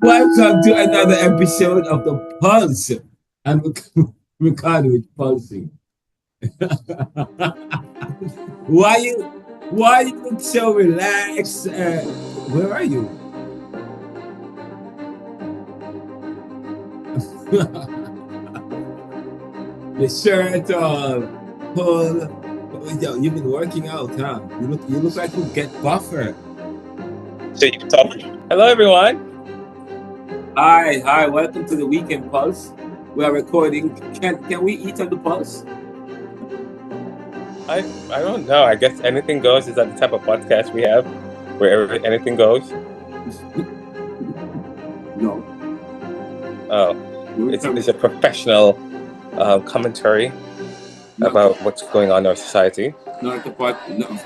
Welcome to another episode of the Pulse. And Ricardo is pulsing. why you why you look so relaxed? Where are you? The shirt all pull. Yo, you've been working out, huh? You look like you get buffer. So you can talk. Hello, everyone. Hi, welcome to the Weekend Pulse. We are recording. Can we eat on the Pulse? I don't know. I guess anything goes. Is that the type of podcast we have, where anything goes? No. Oh, it's a professional commentary No, about what's going on in our society. not the part. No.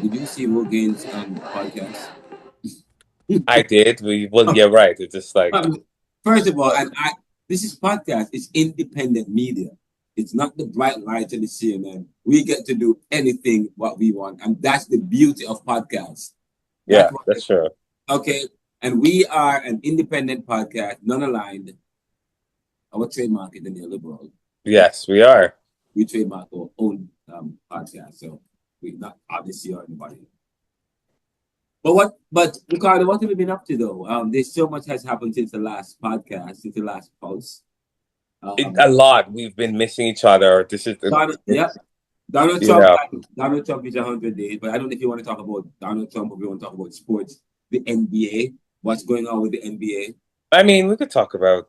Did you see Rogan's podcast? I did. Well, yeah, right. It's just like, First of all, this is podcast. It's independent media. It's not the bright lights of the CNN. We get to do anything what we want, and that's the beauty of podcasts. yeah, That's what. that's true. Okay, and we are an independent podcast, non-aligned. Our trademark is the Neoliberal. Yes, we are. We trademark our own podcast, so we not obviously or anybody. But Ricardo, what have we been up to though? There's so much has happened since the last podcast, since the last pulse. A lot. We've been missing each other. This is Yeah, Donald you Trump. know. Donald Trump is 100 days, but I don't know if you want to talk about Donald Trump or if you want to talk about sports, the NBA, what's going on with the NBA. I mean, we could talk about.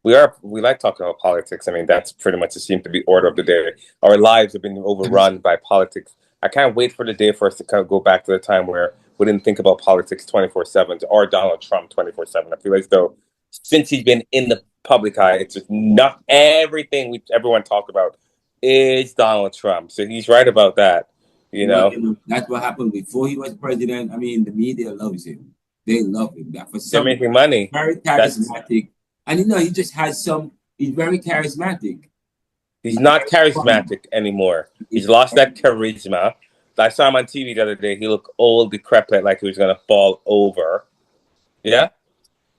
We like talking about politics. I mean, that's pretty much seems to be order of the day. Our lives have been overrun by politics. I can't wait for the day for us to kind of go back to the time where we didn't think about politics 24/7 or Donald Trump 24/7. I feel as though since he's been in the public eye, it's just not everything everyone talk about is Donald Trump. So he's right about that. You Well, know, that's what happened before he was president. I mean, the media loves him. They love him. That for they're some making money. very That's charismatic, and he just has some. He's very charismatic. He's He's not very fun. charismatic anymore. He's lost that charisma. I saw him on TV the other day. He looked old, decrepit, like he was gonna fall over. Yeah, Yeah,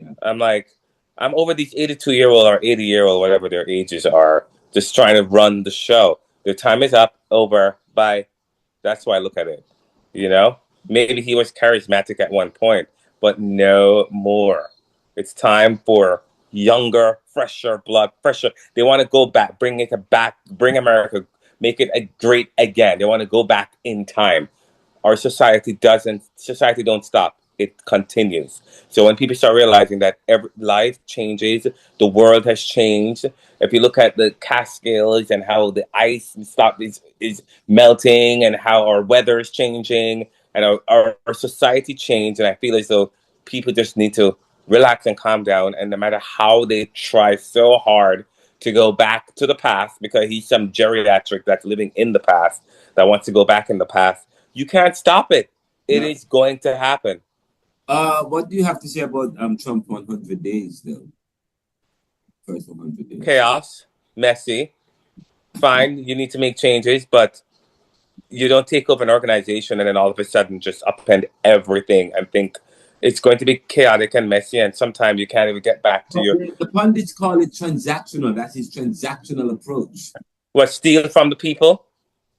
yeah. I'm like, I'm over these 82-year-old or 80-year-old, whatever their ages are, just trying to run the show. Their time is up, over, bye. That's why I look at it. You know, maybe he was charismatic at one point, but no more. It's time for younger, fresher blood, fresher. They want to go back, bring America, make it great again. They want to go back in time. Our society don't stop. It continues. So when people start realizing that every life changes, the world has changed. If you look at the Catskills and how the ice is melting and how our weather is changing and our society changed, and I feel as though people just need to relax and calm down. And no matter how they try so hard to go back to the past, because he's some geriatric that's living in the past that wants to go back in the past, you can't stop it. It Yeah. is going to happen. What do you have to say about Trump 100 days though? First 100 days. Chaos, messy, fine. You need to make changes, but you don't take over an organization and then all of a sudden just upend everything and think it's going to be chaotic and messy, and sometimes you can't even get back to But your the pundits call it transactional. That's his transactional approach. what steal from the people.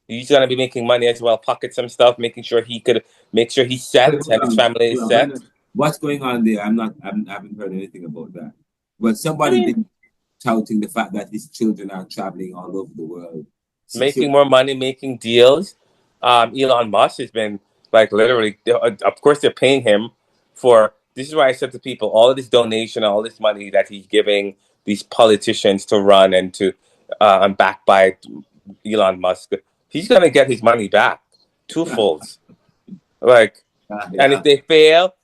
He's gonna be making money as well, pocket some stuff, making sure he could make sure he's Wait, set hold and his on. family is Hold on. set. What's going on there? I haven't heard anything about that. But I somebody mean, been touting the fact that his children are traveling all over the world. Secure. making more money, making deals. Elon Musk has been like literally, of course, they're paying him for. This is why I said to people, all of this donation, all this money that he's giving these politicians to run and to, and backed by Elon Musk, he's gonna get his money back twofold. Like, and Yeah. if they fail,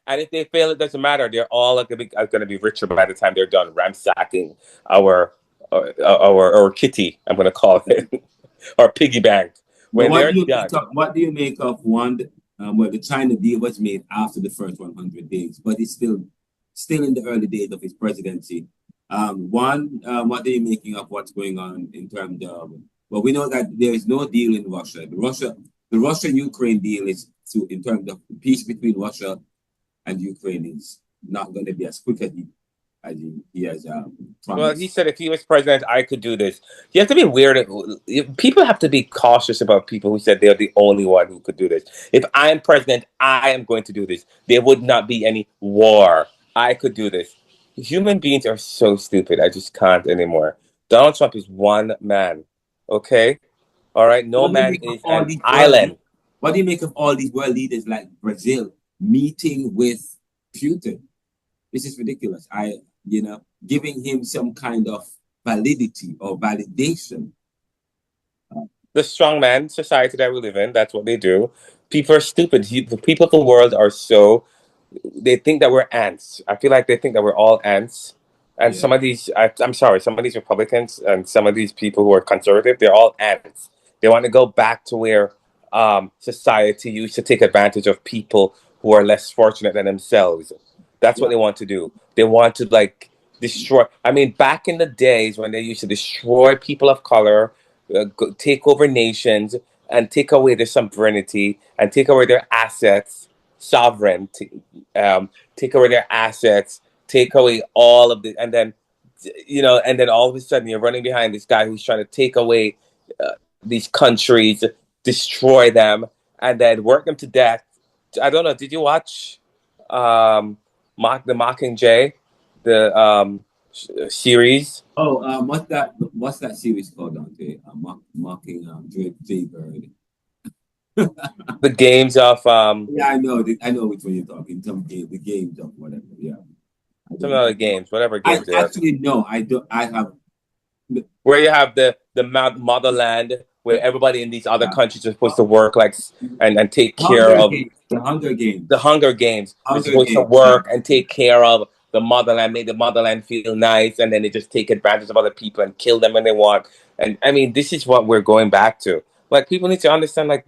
it doesn't matter. They're all going to be richer by the time they're done ransacking our our kitty. I'm going to call it our piggy bank But when they're done. what do you make of one? Well, the China deal was made after the first 100 days, but it's still in the early days of his presidency. What are you making of what's going on in terms of? Well, we know that there is no deal in Russia. The Russia-Ukraine deal is in terms of the peace between Russia and Ukraine is not going to be as quick as he has Well, he promised. said if he was president, I could do this. You have to be weird. People have to be cautious about people who said they're the only one who could do this. If I'm president, I am going to do this. There would not be any war. I could do this. Human beings are so stupid. I just can't anymore. Donald Trump is one man. Okay? All right? No What do you man make of is all an these world? island. What do you make of all these world leaders like Brazil meeting with Putin? This is ridiculous. Giving him some kind of validity or validation. The strongman society that we live in, that's what they do. People are stupid. The people of the world are so they think that we're ants. I feel like they think that we're all ants. And Yeah, some of these, I'm sorry, some of these Republicans and some of these people who are conservative, they're all ants. They want to go back to where society used to take advantage of people who are less fortunate than themselves. That's what yeah, they want to do. They want to like destroy. I mean, back in the days when they used to destroy people of color, take over nations, and take away their sovereignty and take away their assets, sovereignty, take away their assets, take away all of the, and then, and then all of a sudden you're running behind this guy who's trying to take away these countries, destroy them, and then work them to death. I don't know. Did you watch um, the Mockingjay, the series? Oh, what's that series called, Dante? Mocking Jay Bird. The games of Yeah, I know. I know which one you're talking. The games of whatever. Yeah, I some don't. other games, whatever I games they are. actually no. I don't. I have. Where you have the motherland where everybody in these other Yeah. countries are supposed to work like and take care Hunger of Games. The Hunger the Games. Hunger Games. They're Hunger supposed to Games. Yeah. work and take care of the motherland, make the motherland feel nice, and then they just take advantage of other people and kill them when they want. And I mean, this is what we're going back to. Like people need to understand, like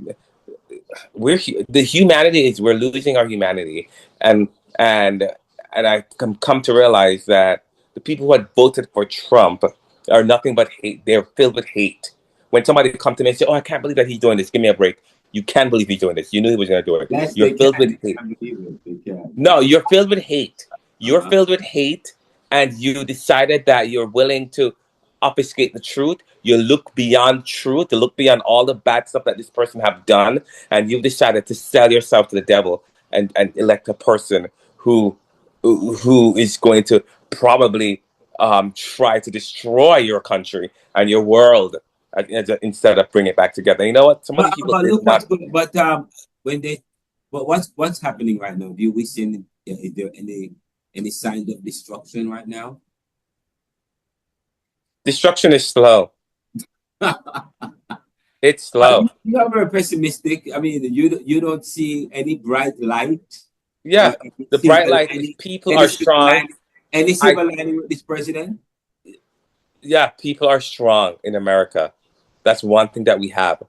the humanity is we're losing our humanity, and and and I come to realize that the people who had voted for Trump are nothing but hate. They're filled with hate. When somebody come to me and say, "Oh, I can't believe that he's doing this. Give me a break." You can't believe he's doing this. You knew he was going to do it. Yes, You're they filled can. with They hate. can believe it. They can. No, you're filled with hate. You're Uh-huh. filled with hate, and you decided that you're willing to obfuscate the truth. You look beyond truth, to look beyond all the bad stuff that this person have done, and you've decided to sell yourself to the devil and elect a person who is going to probably try to destroy your country and your world instead of bring it back together. You know what? Some of these people But did look what's not. going. When they, but what's happening right now? Do you we see? Is there any signs of destruction right now? Destruction is slow. It's slow. You are very pessimistic. I mean, you don't see any bright light, Yeah, any the bright silver light is lining, people are strong. any I silver lining with this president. Yeah, people are strong in America. That's one thing that we have.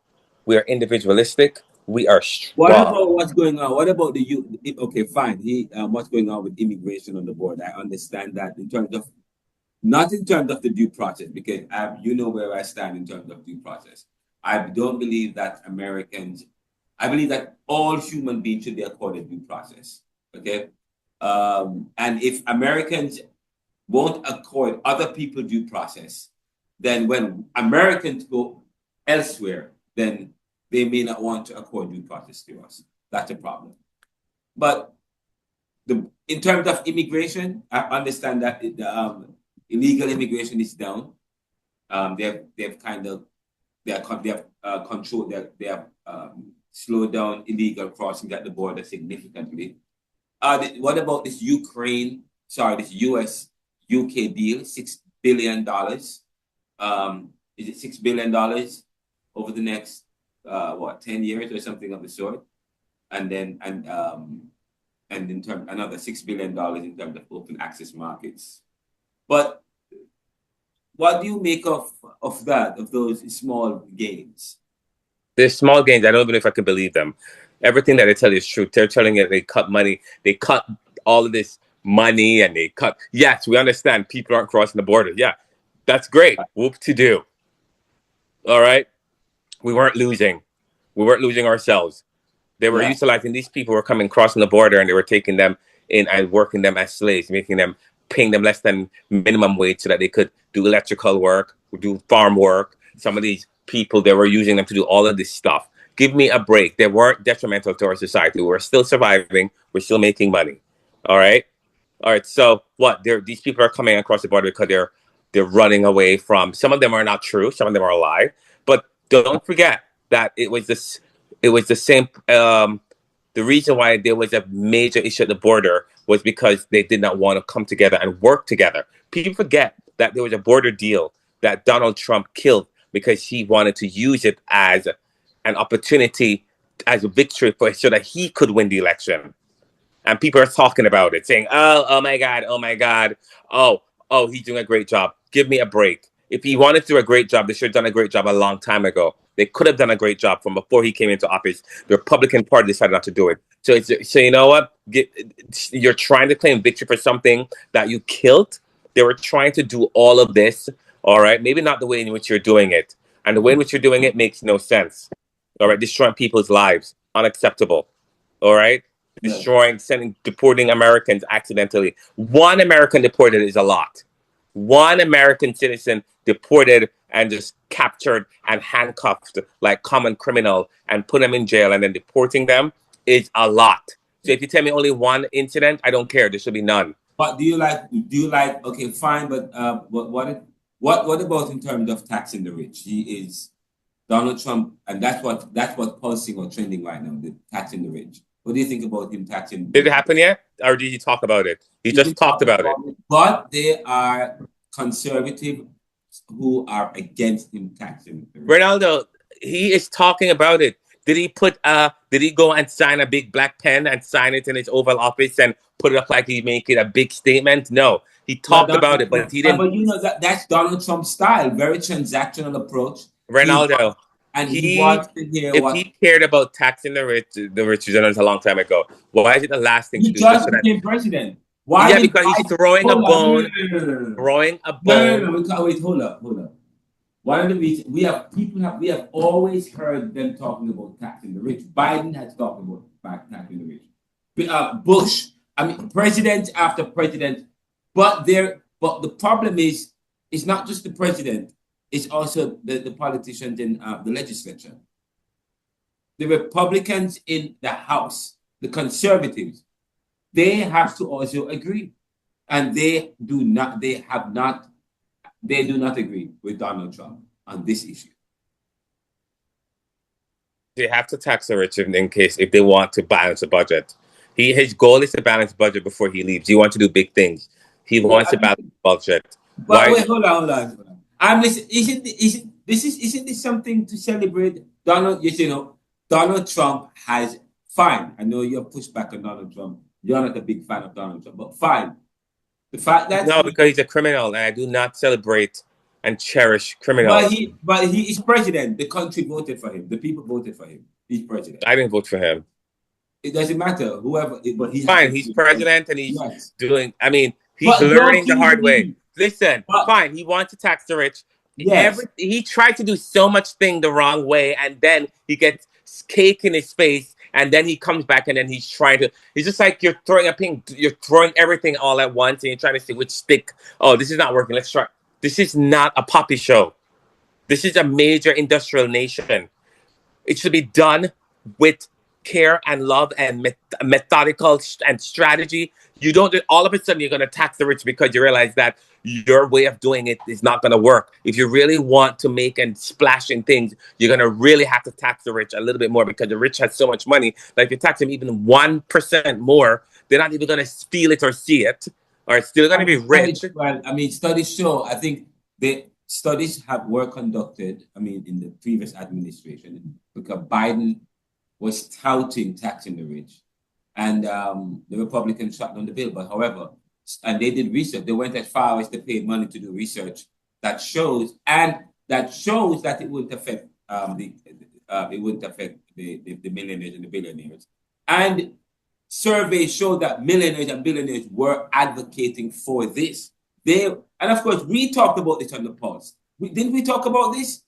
We are individualistic. We are What strong. about what's going on? What about the you? Okay, fine. What's going on with immigration on the board? I understand that in terms of not in terms of the due process, because you know where I stand in terms of due process. I don't believe that Americans. I believe that all human beings should be accorded due process. Okay, and if Americans won't accord other people due process, then when Americans go elsewhere, then they may not want to accord due process to us. That's a problem. But in terms of immigration, I understand that illegal immigration is down. They've kind of they have controlled they have slowed down illegal crossing at the border significantly. What about this Ukraine? Sorry, this U.S. UK deal, $6 billion. Is it $6 billion over the next 10 years or something of the sort? And then and in terms another $6 billion in terms of open access markets. But what do you make of that, of those small gains? They're small gains. I don't even know if I can believe them. Everything that they tell you is true. They're telling you they cut money. They cut all of this money and they cut. Yes, we understand people aren't crossing the border. Yeah, that's great. Whoop to do. All right. We weren't losing. We weren't losing ourselves. They were Yeah. utilizing these people who were coming crossing the border and they were taking them in and working them as slaves, paying them less than minimum wage so that they could do electrical work, do farm work. Some of these people, they were using them to do all of this stuff. Give me a break. They weren't detrimental to our society. We're still surviving. We're still making money. All right. All right. So what? These people are coming across the border because they're running away from. Some of them are not true. Some of them are a lie. But don't forget that it was this. It was the same. The reason why there was a major issue at the border was because they did not want to come together and work together. People forget that there was a border deal that Donald Trump killed because he wanted to use it as an opportunity, as a victory for so that he could win the election. And people are talking about it, saying, oh my God, oh my God, he's doing a great job. Give me a break. If he wanted to do a great job, they should have done a great job a long time ago. They could have done a great job from before he came into office. The Republican Party decided not to do it. So you know what? You're trying to claim victory for something that you killed. They were trying to do all of this, all right? Maybe not the way in which you're doing it. And the way in which you're doing it makes no sense. All right? Destroying people's lives. Unacceptable. All right? Destroying, deporting Americans accidentally. One American deported is a lot. One American citizen deported and just captured and handcuffed like common criminal and put them in jail and then deporting them is a lot. So if you tell me only one incident, I don't care. There should be none. But do you like? Okay, fine. But what about in terms of taxing the rich? He is Donald Trump, and that's what pulsing or trending right now. The taxing the rich. What do you think about him taxing? Did it happen yet, or did he talk about it? He just talked about it. But there are conservatives who are against him taxing the rich. Renaldo, he is talking about it. Did he go and sign a big black pen and sign it in his Oval Office and put it up like he make it a big statement? No. He talked about it, but he didn't. But you know that's Donald Trump's style, very transactional approach. Renaldo. He wants to hear if he cared about taxing the rich he's done it a long time ago. Why is it the last thing to do? He just became president. Why? Yeah, because he's throwing a bone. Throwing a bone. Wait, hold up. One of the reasons we have always heard them talking about taxing the rich. Biden has talked about taxing the rich. Bush, president after president. But the problem is, it's not just the president. It's also the politicians in the legislature. The Republicans in the House, the conservatives, they have to also agree. And they do not agree with Donald Trump on this issue. They have to tax the rich if they want to balance the budget. His goal is to balance the budget before he leaves. He wants to do big things. He wants to balance the budget. But wait, hold on. I'm listening. Isn't this something to celebrate? Donald Trump has fine. I know you're pushed back on Donald Trump. You're not a big fan of Donald Trump, but fine. The fact that because he's a criminal, and I do not celebrate and cherish criminals. But he is president. The country voted for him. The people voted for him. He's president. I didn't vote for him. It doesn't matter. Whoever, but fine. He's president, and he's doing. He's learning the hard way. Listen, fine. He wants to tax the rich. Yes. He tried to do so much thing the wrong way, and then he gets cake in his face, and then he comes back, and then he's just like you're throwing everything all at once, and you're trying to see which stick. Oh, this is not working. Let's try. This is not a poppy show. This is a major industrial nation. It should be done with care and love and methodical and strategy. You don't all of a sudden you're going to tax the rich because you realize that your way of doing it is not going to work. If you really want to make and splash in things, you're going to really have to tax the rich a little bit more because the rich has so much money that if you tax them even 1% more, they're not even going to feel it or see it, or it's still going to be rich. Well, studies show, I think the studies were conducted, in the previous administration, because Biden was touting taxing the rich. And the Republicans shut down the bill. But however, and they did research. They went as far as they paid money to do research that shows that it wouldn't affect the millionaires and the billionaires. And surveys showed that millionaires and billionaires were advocating for this. And of course, we talked about this on the Pulse. Didn't we talk about this?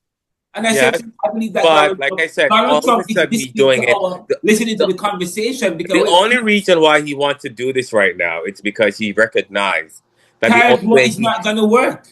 And I said, Yes, I believe that but like I said, Donald all of a Trump is sudden he's listening to doing it. listening to The, the conversation the because only reason why he wants to do this right now is because he recognized that the tariff only war way is not going to work.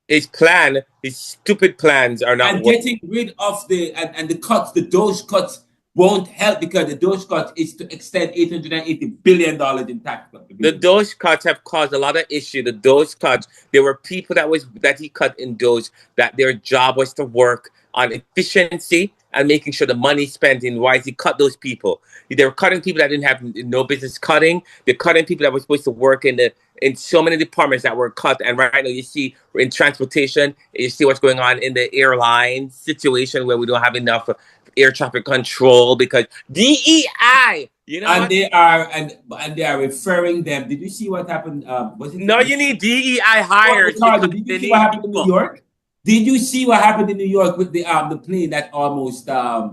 his stupid plans are not And working. getting rid of and the cuts, the Doge cuts won't help because the Doge cut is to extend $880 billion in tax cut to The businesses. Doge cuts have caused a lot of issue. The Doge cuts, there were people that he cut in Doge that their job was to work on efficiency and making sure the money spent in wisely cut those people. They were cutting people that didn't have no business cutting. They're cutting people that were supposed to work in so many departments that were cut. And right now you see in transportation, you see what's going on in the airline situation where we don't have enough air traffic control because DEI. You know And what? they are referring them. Did you see what happened? No, you need DEI hires Ricardo, because did you they see what need happened in New people. York? Did you see what happened in New York with the plane that almost I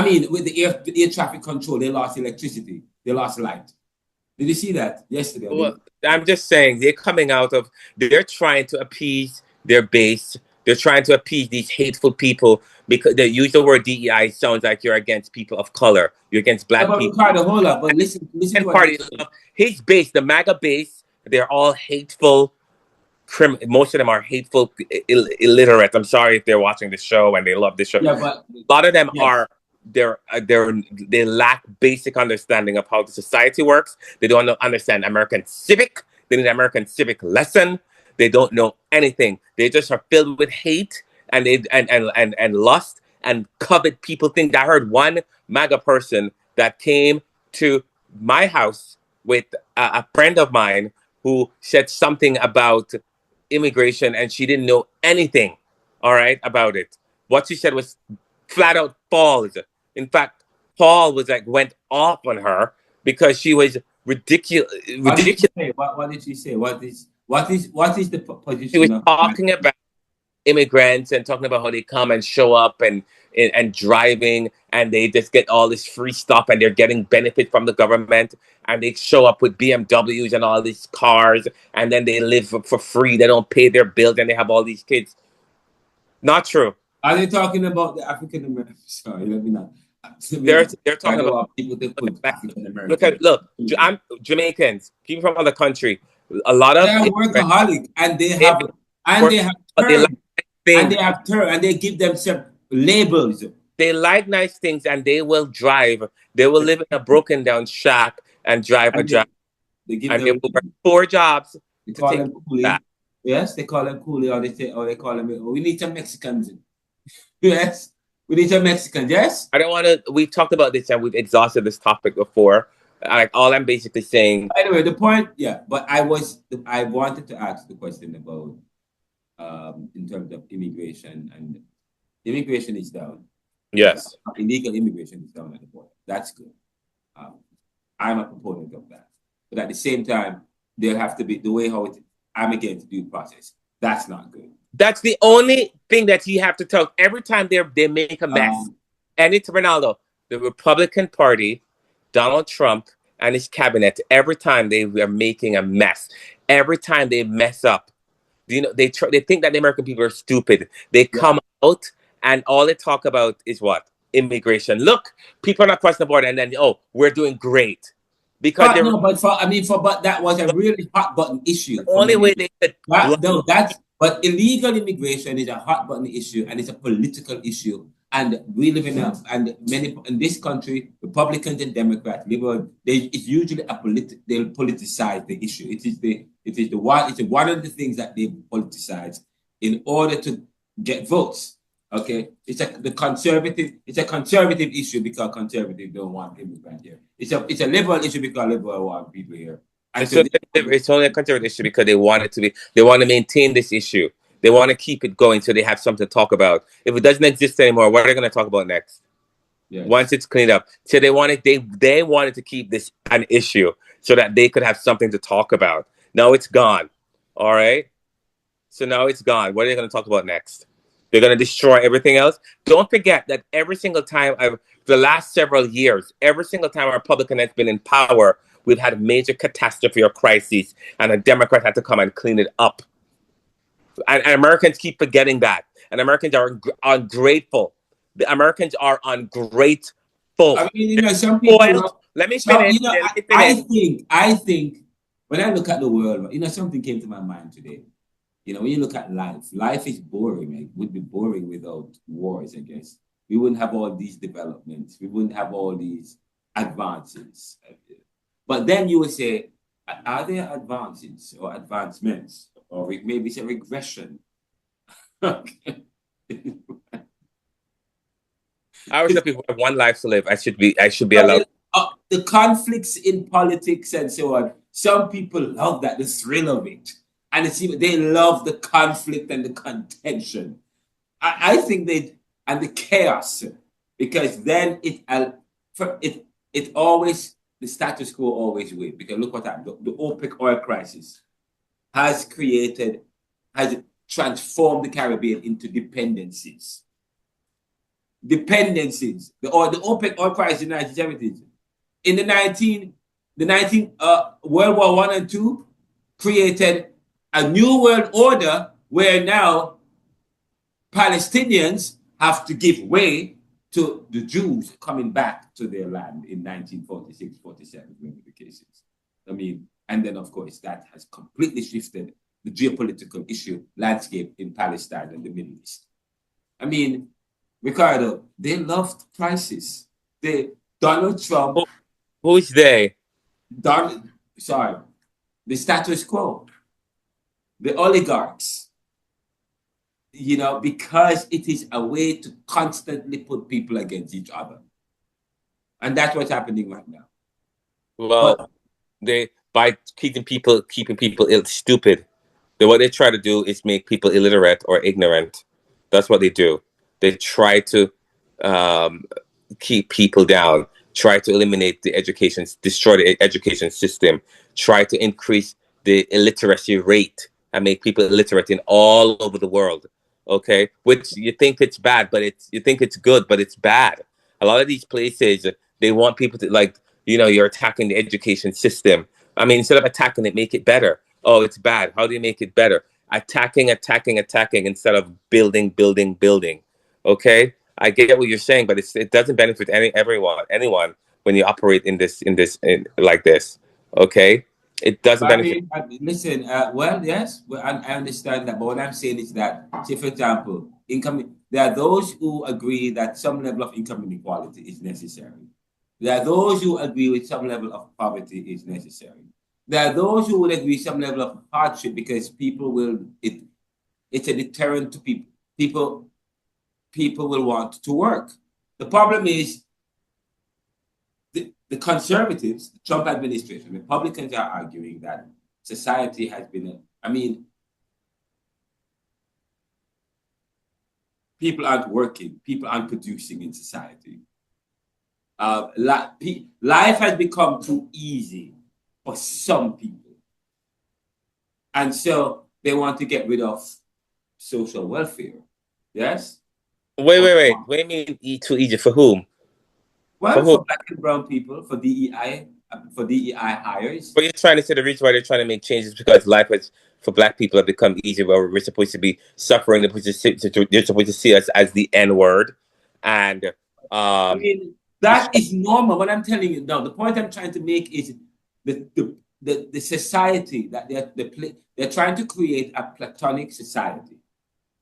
mean with the air traffic control, they lost electricity, they lost light. Did you see that yesterday? Or Well, I'm just saying they're trying to appease their base. They're trying to appease these hateful people because they use the word DEI. Sounds like you're against people of color. You're against yeah, black but people. Ricardo, hold up. But listen to And what they're party, saying. his base, the MAGA base, they're all hateful. Most of them are hateful, illiterate. I'm sorry if they're watching the show and they love the show. Yeah, but A lot of them yes, are they lack basic understanding of how the society works. They don't understand American civic. They need American civic lesson. They don't know anything. They just are filled with hate and they and lust and covet people think. I heard one MAGA person that came to my house with a friend of mine who said something about immigration and she didn't know anything, all right, about it. What she said was flat out false. In fact, Paul was like went off on her because she was ridiculous. what did she Ridiculous. say? What did she say? What is the She was position of talking about immigrants and talking about how they come and show up and driving and they just get all this free stuff and they're getting benefit from the government and they show up with BMWs and all these cars and then they live for free. They don't pay their bills and they have all these kids. Not true. Are they talking about the African American? Sorry, let me not. They're I talking don't about want people to put African American. look. I'm Jamaicans, people from other country. A lot They of are immigrants, workaholic, and they and work, they have but they like turned, things. and they give themselves labels. They like nice things, and they will drive. They will live in a broken down shack and drive a And job, they give and they them will work 4 jobs they to call take them that. coolie. Yes, they call them coolie, or they call them. Oh, we need some Mexicans. Yes, we need some Mexicans. Yes. I don't want to. We've talked about this and we've exhausted this topic before. Like all I'm basically saying, Anyway, the point, yeah. But I wanted to ask the question about in terms of immigration, and immigration is down. yes, Illegal immigration is down at the border. That's good. Um, I'm a proponent of that. But at the same time, there have to be the way how I'm against due process. That's not good. that's the only thing that you have to tell. Every time they make a mess, Um, and it's Ronaldo, the Republican Party, Donald Trump, and his cabinet. Every time they are making a mess, every time they mess up, they think that the American people are stupid. They yeah. come out and all they talk about is what immigration. Look, people are not crossing the border, and then we're doing great because But they're no, but for I mean for but that was a really hot button the issue for only many way people. they could That block. no, that's but illegal immigration is a hot button issue and it's a political issue. And we live in in this country, Republicans and Democrats, liberal, it's usually they'll politicize the issue. It's one of the things that they politicize in order to get votes. Okay, it's a conservative issue because conservatives don't want immigrants here. It's a liberal issue because liberal want people here. And It's so only, it's only a conservative issue because they want it to be. They want to maintain this issue. They want to keep it going so they have something to talk about. If it doesn't exist anymore, what are they going to talk about next? yes. Once it's cleaned up, so they wanted to keep this an issue so that they could have something to talk about. Now it's gone. All right. So now it's gone. What are they going to talk about next? They're going to destroy everything else. Don't forget that every single time, the last several years, every single time a Republican has been in power, we've had a major catastrophe or crisis, and a Democrat had to come and clean it up. And Americans keep forgetting that. And Americans are ungrateful. The Americans are ungrateful. I mean, They're some people spoiled. love Let me some. finish. Let me I finish. think when I look at the world, something came to my mind today. When you look at life is boring. It would be boring without wars, I guess. We wouldn't have all these developments. We wouldn't have all these advances. But then you would say, are there advances or advancements? Or maybe it's a regression. I always tell people I have one life to live. I should be But allowed. the conflicts in politics and so on, some people love that, the thrill of it. And they love the conflict and the contention. I think and the chaos, because then it always, the status quo always wins. Because look what happened. The OPEC oil crisis has transformed the Caribbean into dependencies. The OPEC oil crisis in the 1970s. In the 19 World War One and Two created a new world order where now Palestinians have to give way to the Jews coming back to their land in 1946, 47, whatever the case is. And then of course that has completely shifted the geopolitical issue landscape in Palestine and the Middle East. Ricardo, they loved crisis. Donald Trump. Who is they? The status quo, the oligarchs. Because it is a way to constantly put people against each other, and that's what's happening right now. Well, by keeping people stupid. What they try to do is make people illiterate or ignorant. That's what they do. They try to keep people down, try to eliminate destroy the education system, try to increase the illiteracy rate and make people illiterate in all over the world. Okay, which you think it's bad, but you think it's good, but it's bad. A lot of these places, they want people to you're attacking the education system. Instead of attacking it, make it better. Oh, it's bad. How do you make it better? Attacking instead of building. Okay, I get what you're saying, but it doesn't benefit anyone when you operate in like this. Okay, it doesn't benefit. Listen. Yes, I understand that, but what I'm saying is that, say for example, there are those who agree that some level of income inequality is necessary. There are those who agree with some level of poverty is necessary. There are those who would agree some level of hardship because it's a deterrent to people. People will want to work. The problem is the conservatives, the Trump administration, Republicans are arguing that society has been, people aren't working, people aren't producing in society. Life has become too easy for some people. And so they want to get rid of social welfare. Yes? Wait. What do you mean too easy? For whom? Well, for Black and brown people, for DEI hires. But you're trying to say the reason why they're trying to make changes because life for Black people have become easier, where we're supposed to be suffering. They're supposed to see us as the N word, and that is normal. What I'm telling you now, the point I'm trying to make is the society that they're trying to create a platonic society.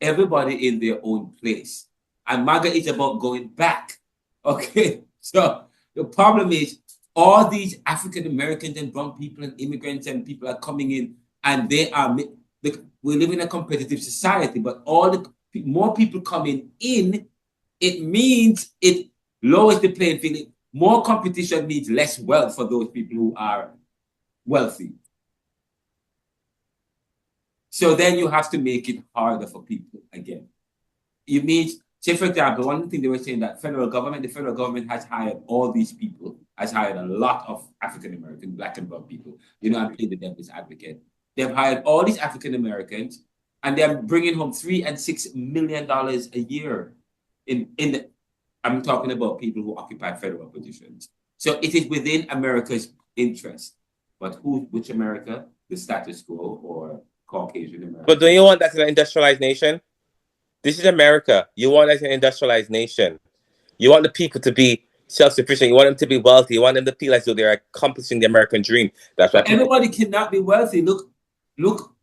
Everybody in their own place, and MAGA is about going back. Okay, so the problem is all these African Americans and brown people and immigrants and people are coming in, and we live in a competitive society, but more people coming in, it means it lowers the playing field. More competition means less wealth for those people who are wealthy. So then you have to make it harder for people again. It means, say for example, one thing they were saying that the federal government has hired all these people, has hired a lot of African American, Black and brown people. I'm playing the devil's advocate. They've hired all these African Americans, and they're bringing home $3 and $6 million a year. I'm talking about people who occupy federal positions. So it is within America's interest, but which America? The status quo or Caucasian American. But do you want that in an industrialized nation? This is America. You want that in an industrialized nation. You want the people to be self-sufficient. You want them to be wealthy. You want them to feel as though they're accomplishing the American dream. That's why But people. everybody cannot be wealthy. Look.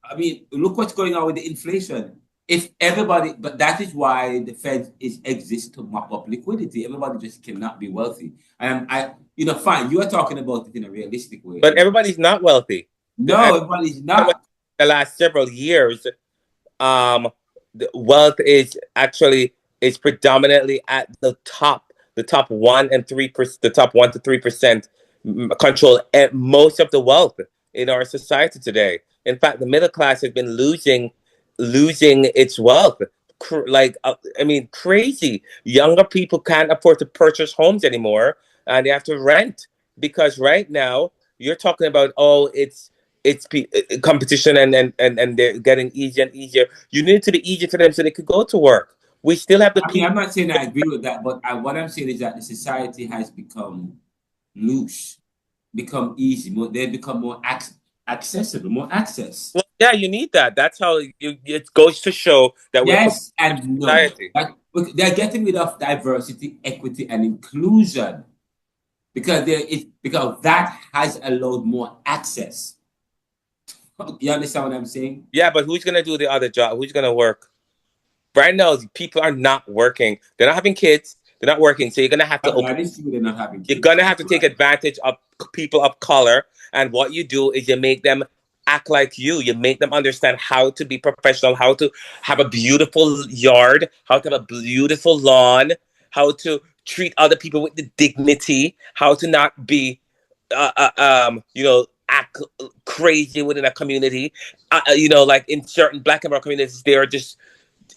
I mean, look what's going on with the inflation. If everybody, but that is why the Fed exists to mop up liquidity. Everybody just cannot be wealthy. And fine. You are talking about it in a realistic way. But everybody's not wealthy. No, everybody's not. The last several years, um, the wealth is predominantly at the top 1 and 3%, the top 1 to 3% control most of the wealth in our society today. In fact, the middle class has been losing its wealth. I mean, crazy. Younger people can't afford to purchase homes anymore, and they have to rent because right now you're talking about, oh, it's competition, and they're getting easier and easier. You need it to be easier for them so they could go to work. We still have the I mean, people. I'm not saying I agree with that, but what I'm saying is that the society has become loose, become easy. They become more accessible, more access. Well, yeah, you need that. That's how it goes to show that we're Yes progressive and no. society. They're getting rid of diversity, equity, and inclusion because that has allowed more access. You understand what I'm saying? Yeah, but who's gonna do the other job? Who's gonna work? Right now, people are not working. They're not having kids. They're not working. So That is true. They're not having you're kids. gonna have to take advantage of people of color. And what you do is you make them act like you. You make them understand how to be professional, how to have a beautiful yard, how to have a beautiful lawn, how to treat other people with the dignity, how to not be, act crazy within a community. Like in certain Black and brown communities, they are just,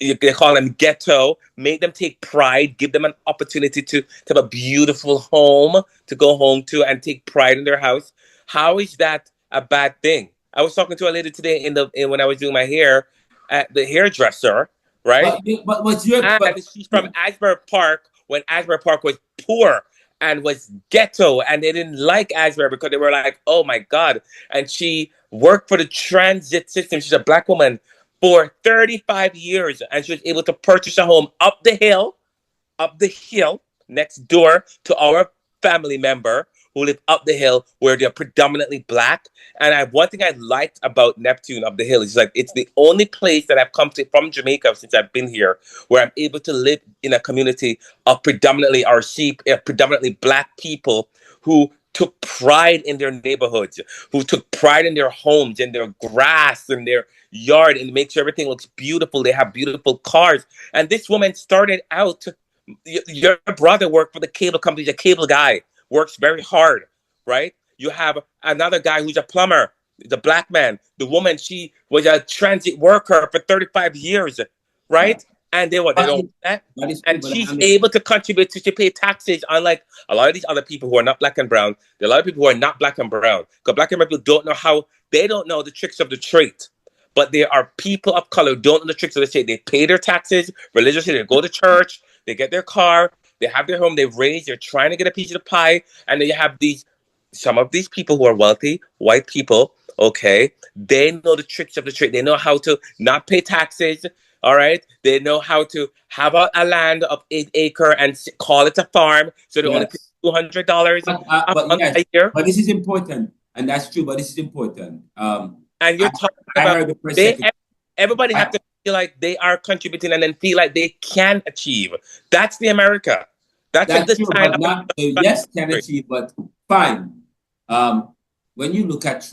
they call them ghetto. Make them take pride. Give them an opportunity to have a beautiful home to go home to and take pride in their house. How is that a bad thing? I was talking to a lady today when I was doing my hair at the hairdresser, right? But what's your And she's from Asbury Park when Asbury Park was poor and was ghetto, and they didn't like Asbury because they were like, oh my God. And she worked for the transit system. She's a Black woman for 35 years, and she was able to purchase a home up the hill next door to our family member who live up the hill where they're predominantly Black. And one thing I liked about Neptune up the hill is like it's the only place that I've come to from Jamaica since I've been here where I'm able to live in a community of predominantly Black people who took pride in their neighborhoods, who took pride in their homes and their grass and their yard, and make sure everything looks beautiful. They have beautiful cars. And this woman started out, your brother worked for the cable company, he's a cable guy, works very hard, right? You have another guy who's a plumber, the Black man. The woman, she was a transit worker for 35 years, yeah. right? And they But don't want that. that is true. And But she's able to contribute to pay taxes, unlike a lot of these other people who are not Black and brown. There are a lot of people who are not Black and brown. Because Black and brown people they don't know the tricks of the trade. But there are people of color who don't know the tricks of the trade. They pay their taxes religiously, they go to church, they get their car, they have their home, they're trying to get a piece of the pie, and then you have some of these people who are wealthy, white people, okay, they know the tricks of the trade. They know how to not pay taxes, all right? They know how to have a land of 8 acre and call it a farm, so they only pay yes. $200 a But month yes, a year. but this is important, and that's true. But this is important. And I, you're talking I about heard the press they secretary. everybody have to feel like they are contributing and then feel like they can achieve. That's the America. That's That's the true, sign but of not a yes can country. achieve, but fine. When you look at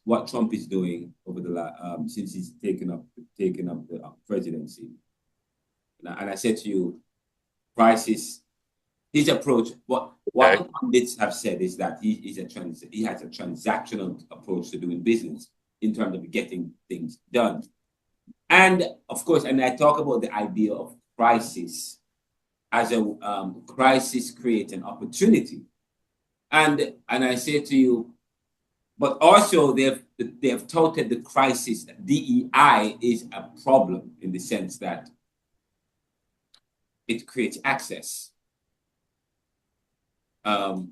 what Trump is doing over since he's taken up the presidency, and I said to you, crisis. His approach, what Okay. the pundits have said is that he has a transactional approach to doing business in terms of getting things done, and of course, and I talk about the idea of crisis as a crisis creates an opportunity. And I say to you, but also they've touted the crisis that DEI is a problem in the sense that it creates access and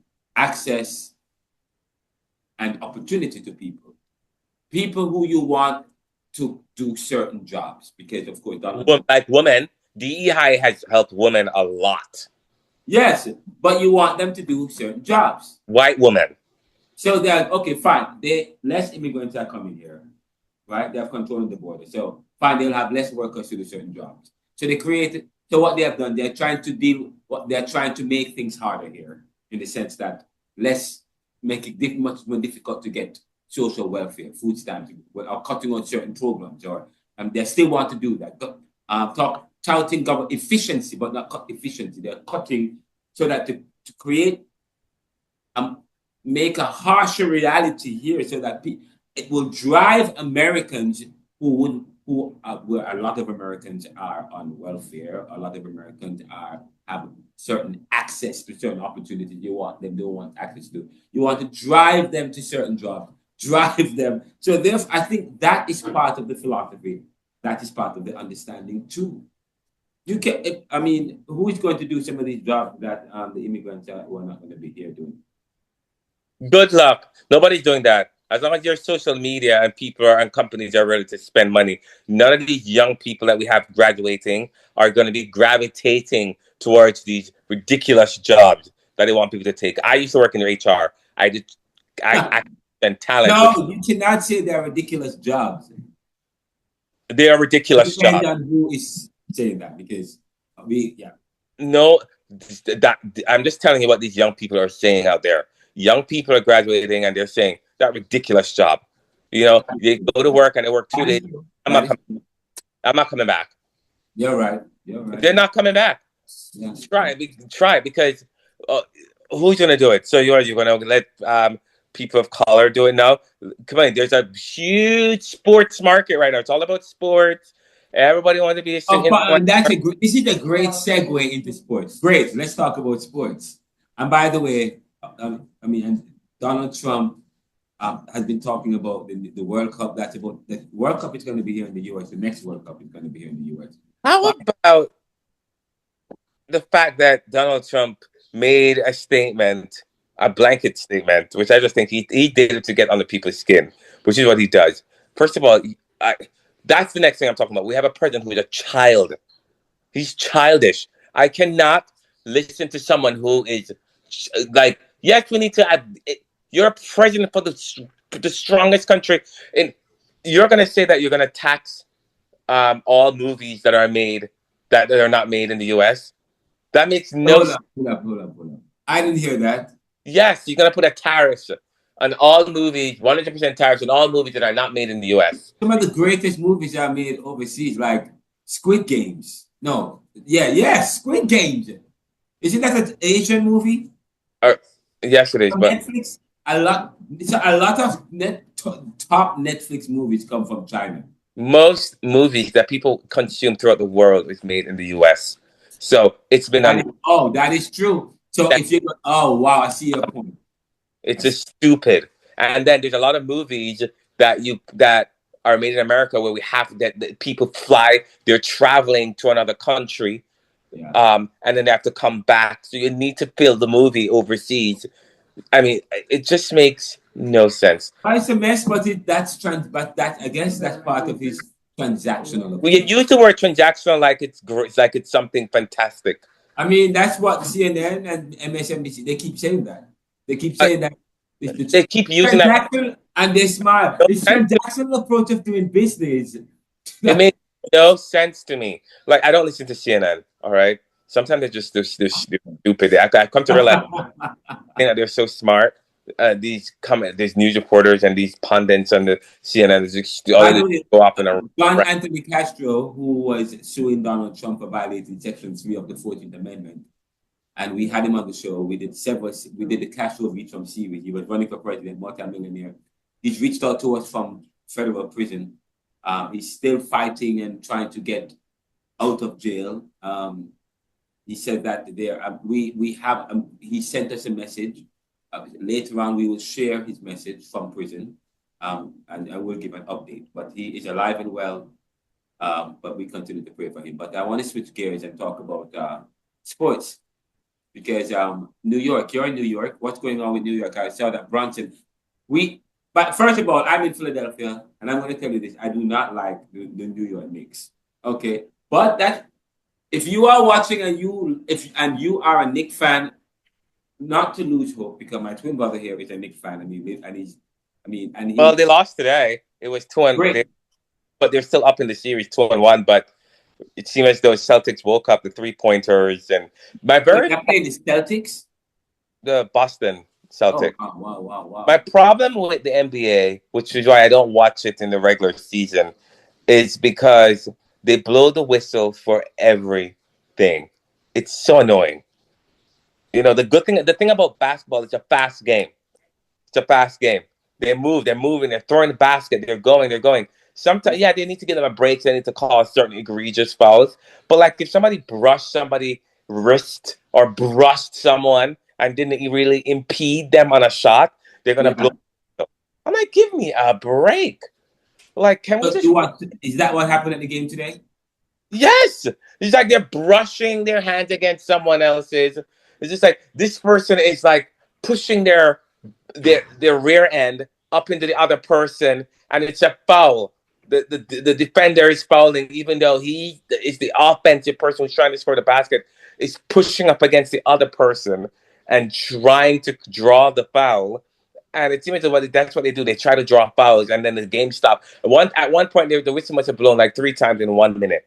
opportunity to people who you want to do certain jobs because, of course, Like women, DEI has helped women a lot. Yes, but you want them to do certain jobs. White women. So they're okay, fine. Less immigrants are coming here, right? They have control of the border. So fine, they'll have less workers to do certain jobs. So they created. So what they have done, they're trying to make things harder here in the sense that make it much more difficult to get social welfare, food stamps, or cutting on certain programs, or they still want to do that. Touting government efficiency, but not cut efficiency. They're cutting so that to create make a harsher reality here, so that it will drive Americans where a lot of Americans are on welfare, a lot of Americans have certain access to certain opportunities don't want access to. You want to drive them to certain jobs, drive them. So therefore, I think that is part of the philosophy. That is part of the understanding too. You can, I mean, who is going to do some of these jobs that the immigrants who are not going to be here doing? Good luck. Nobody's doing that. As long as your social media and people and companies are ready to spend money, none of these young people that we have graduating are going to be gravitating towards these ridiculous jobs that they want people to take. I used to work in HR. I and talent. No, you cannot say they're ridiculous jobs. They are ridiculous Depends jobs. on who is saying that because yeah. No, that I'm just telling you what these young people are saying out there. Young people are graduating and they're saying that ridiculous job. You know, they go to work and they work 2 days. I'm not coming back. You're right. You're right. They're not coming back. Yeah. Try because who's gonna do it? So you're gonna let people of color do it now? Come on, there's a huge sports market right now. It's all about sports. Everybody wants to be a This is a great segue into sports. Great. Let's talk about sports. And by the way, Donald Trump has been talking about the World Cup. The World Cup is going to be here in the U.S. The next World Cup is going to be here in the U.S. How about the fact that Donald Trump made a statement, a blanket statement, which I just think he did it to get under people's skin, which is what he does. First of all, that's the next thing I'm talking about. We have a president who is a child. He's childish. I cannot listen to someone who is like, yes, we need to. You're a president for the strongest country, and you're going to say that you're going to tax all movies that are made that are not made in the U.S. That makes no sense. Hold up. I didn't hear that. Yes, you're going to put a tariff on all movies, 100% tariffs on all movies that are not made in the U.S. Some of the greatest movies are made overseas, like Squid Games. No, yes, Squid Games. Isn't that an Asian movie? Yes, it is. But Netflix, a lot of top Netflix movies come from China. Most movies that people consume throughout the world is made in the U.S. So it's been that is true. So if you wow, I see your point. It's just stupid. And then there's a lot of movies that are made in America where we have that people fly, they're traveling to another country, and then they have to come back. So you need to film the movie overseas. I mean, it just makes no sense. It's a mess, but I guess that's part of his transactional. We use the word transactional like it's something fantastic. I mean, that's what CNN and MSNBC, they keep saying that. They keep saying that. They keep using that. And they smile. It's transactional approach of doing business. It makes no sense to me. Like, I don't listen to CNN, all right? Sometimes they're stupid. I come to realize they're so smart. These news reporters and these pundits on the CNN go off in a John Anthony Castro, who was suing Donald Trump for violating Section 3 of the 14th Amendment, and we had him on the show. We did the Castro v. Trump series. He was running for president, multi-millionaire. He's reached out to us from federal prison. He's still fighting and trying to get out of jail. He said that he sent us a message. Later on, we will share his message from prison, and I will give an update. But he is alive and well, but we continue to pray for him. But I want to switch gears and talk about sports, because New York, you're in New York. What's going on with New York? I saw that Bronson. But first of all, I'm in Philadelphia, and I'm going to tell you this: I do not like the New York Knicks. Okay, but that if you are watching and you are a Knicks fan, not to lose hope because my twin brother here is a Knicks fan. And Well, he's they lost today. It was great. but they're still up in the series 2-1. But it seems as though Celtics woke up the 3-pointers and my Wait, very they're playing the Celtics. the Boston Oh, Celtics. wow, wow, wow, My wow. problem with the NBA, which is why I don't watch it in the regular season, is because they blow the whistle for everything. It's so annoying. The thing about basketball, it's a fast game. It's a fast game. They move, they're moving, they're throwing the basket, they're going. Sometimes, yeah, they need to give them a break. They need to call certain egregious fouls. But like, if somebody brushed somebody wrist or brushed someone and didn't really impede them on a shot, they're gonna blow. Yeah. I'm like, give me a break. Like, can we So just? is that what happened at the game today? Yes, it's like they're brushing their hands against someone else's. It's just like this person is like pushing their rear end up into the other person, and it's a foul. The defender is fouling, even though he is the offensive person who's trying to score the basket, is pushing up against the other person and trying to draw the foul. And it seems like that's what they do. They try to draw fouls, and then the game stops. At one point, the whistle must have blown like 3 times in 1 minute.